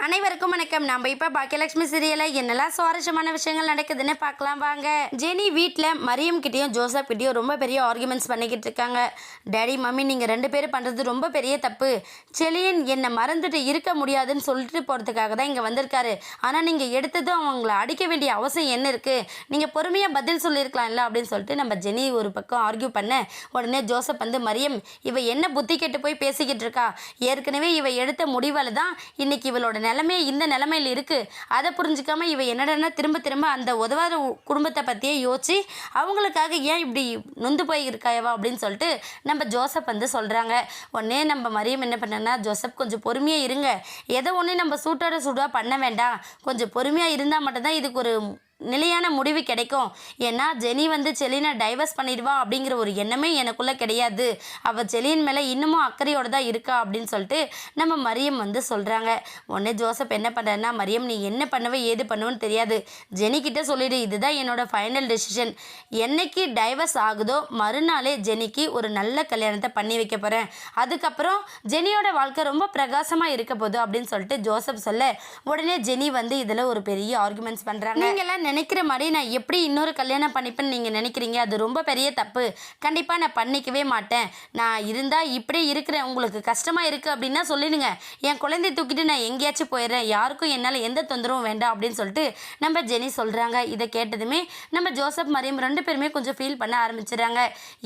அனைவருக்கும் வணக்கம். நம்ம இப்போ பாக்கியலட்சுமி சீரியலில் என்னெல்லாம் சுவாரஸ்யமான விஷயங்கள் நடக்குதுன்னு பார்க்கலாம் வாங்க. ஜெனி வீட்டில் மரியம் கிட்டேயும் ஜோசப் கிட்டேயும் ரொம்ப பெரிய ஆர்குமெண்ட்ஸ் பண்ணிக்கிட்டு இருக்காங்க. டேடி மம்மி நீங்கள் 2 பேரும் பண்ணுறது ரொம்ப பெரிய தப்பு. செலியன் என்னை மறந்துட்டு இருக்க முடியாதுன்னு சொல்லிட்டு போகிறதுக்காக தான் இங்கே வந்திருக்காரு. ஆனால் நீங்கள் எடுத்ததும் அவங்கள அடிக்க வேண்டிய அவசியம் என்ன இருக்குது? நீங்கள் பொறுமையாக பதில் சொல்லியிருக்கலாம்ல அப்படின்னு சொல்லிட்டு நம்ம ஜெனி ஒரு பக்கம் ஆர்கியூ பண்ண உடனே ஜோசப் வந்து மரியம் இவ என்ன புத்தி கெட்டு போய் பேசிக்கிட்டு இருக்கா? ஏற்கனவே இவ எடுத்த முடிவால் தான் இன்னைக்கு இவளோட நிலைமை இந்த நிலைமையில் இருக்குது. அதை புரிஞ்சிக்காமல் இவ என்னடனா திரும்ப அந்த உதவாத குடும்பத்தை பற்றியே யோசிச்சு அவங்களுக்காக ஏன் இப்படி நொந்து போய் இருக்காயவா அப்படின்னு சொல்லிட்டு நம்ம ஜோசப் வந்து சொல்கிறாங்க. உடனே நம்ம மரியம் என்ன பண்ணனா, ஜோசப் கொஞ்சம் பொறுமையாக இருங்க, எதை ஒன்று நம்ம சூட்டோட சூடாக பண்ண வேண்டாம், கொஞ்சம் பொறுமையாக இருந்தால் மட்டும்தான் இதுக்கு ஒரு நிலையான முடிவு கிடைக்கும். ஏன்னா ஜெனி வந்து செலினை டைவர்ஸ் பண்ணிடுவா அப்படிங்கிற ஒரு எண்ணமே எனக்குள்ளே கிடையாது. அவள் செலின் மேலே இன்னமும் அக்கறையோடு தான் இருக்கா அப்படின்னு சொல்லிட்டு நம்ம மரியம் வந்து சொல்கிறாங்க. உடனே ஜோசப் என்ன பண்ணுறேன்னா, மரியம் நீ என்ன பண்ணுவ ஏது பண்ணுவேன்னு தெரியாது, ஜெனிக்கிட்ட சொல்லிடு, இதுதான் என்னோடய ஃபைனல் டெசிஷன். என்னைக்கு டைவர்ஸ் ஆகுதோ மறுநாளே ஜெனிக்கு ஒரு நல்ல கல்யாணத்தை பண்ணி வைக்க போகிறேன். அதுக்கப்புறம் ஜெனியோட வாழ்க்கை ரொம்ப பிரகாசமாக இருக்க போகுது அப்படின்னு சொல்லிட்டு ஜோசப் சொல்ல உடனே ஜெனி வந்து இதில் ஒரு பெரிய ஆர்குமெண்ட்ஸ் பண்ணுறாங்க. நீங்களாம் நினைக்கிற மாதிரி நான் எப்படி இன்னொரு கல்யாணம் பண்ணிப்பேன்னு நீங்கள் நினைக்கிறீங்க, அது ரொம்ப பெரிய தப்பு. கண்டிப்பாக நான் பண்ணிக்கவே மாட்டேன். நான் இருந்தால் இப்படியே இருக்கிறேன், உங்களுக்கு கஷ்டமாக இருக்குது அப்படின்னா சொல்லிடுங்க, என் குழந்தைய தூக்கிட்டு நான் எங்கேயாச்சும் போயிடுறேன், யாருக்கும் என்னால் எந்த தொந்தரவும் வேண்டாம் அப்படின்னு சொல்லிட்டு நம்ம ஜெனி சொல்கிறாங்க. இதை கேட்டதுமே நம்ம ஜோசப் மரியம் 2 பேருமே கொஞ்சம் ஃபீல் பண்ண ஆரம்பிச்சிடுறாங்க.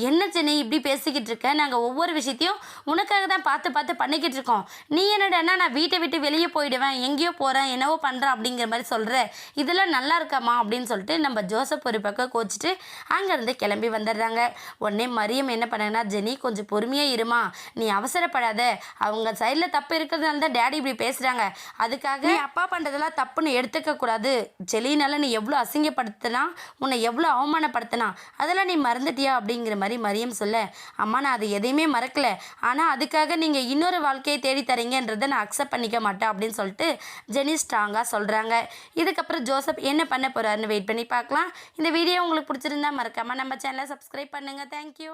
என்ன ஜெனி இப்படி பேசிக்கிட்டு இருக்க, நாங்கள் ஒவ்வொரு விஷயத்தையும் உனக்காக தான் பார்த்து பண்ணிக்கிட்டு இருக்கோம், நீ என்னடனா நான் வீட்டை விட்டு வெளியே போயிடுவேன், எங்கேயோ போகிறேன், என்னவோ பண்ணுறேன் அப்படிங்கிற மாதிரி சொல்கிற, இதெல்லாம் நல்லா இருக்காமா அப்படின்னு சொல்லிட்டு நம்ம ஜோசப் ஒரு பக்கம் கோச்சிட்டு அங்கேருந்து கிளம்பி வந்துடுறாங்க. உடனே மரியம் என்ன பண்ணனா, ஜெனி கொஞ்சம் பொறுமையாக இருமா, நீ அவசரப்படாத, அவங்க சைடில் தப்பு இருக்கிறதுனால தான் டேடி இப்படி பேசுகிறாங்க, அதுக்காக நீ அப்பா பண்ணுறதெல்லாம் தப்புன்னு எடுத்துக்க கூடாது. செலினால நீ எவ்வளோ அசிங்கப்படுத்தினா, உன்னை எவ்வளோ அவமானப்படுத்தினா, அதெல்லாம் நீ மறந்துட்டியா அப்படிங்கிற மாதிரி மரியம் சொல்ல, அம்மா நான் அது எதையுமே மறக்கலை, ஆனால் அதுக்காக நீங்கள் இன்னொரு வாழ்க்கையை தேடி தரீங்கன்றதை நான் அக்செப்ட் பண்ணிக்க மாட்டேன் அப்படின்னு சொல்லிட்டு ஜெனி ஸ்ட்ராங்காக சொல்கிறாங்க. இதுக்கப்புறம் ஜோசப் என்ன பண்ண போகிறாருன்னு வெயிட் பண்ணி பார்க்கலாம். இந்த வீடியோ உங்களுக்கு பிடிச்சிருந்தா மறக்காமல் நம்ம சேனலை சப்ஸ்கிரைப் பண்ணுங்கள். தேங்க்யூ.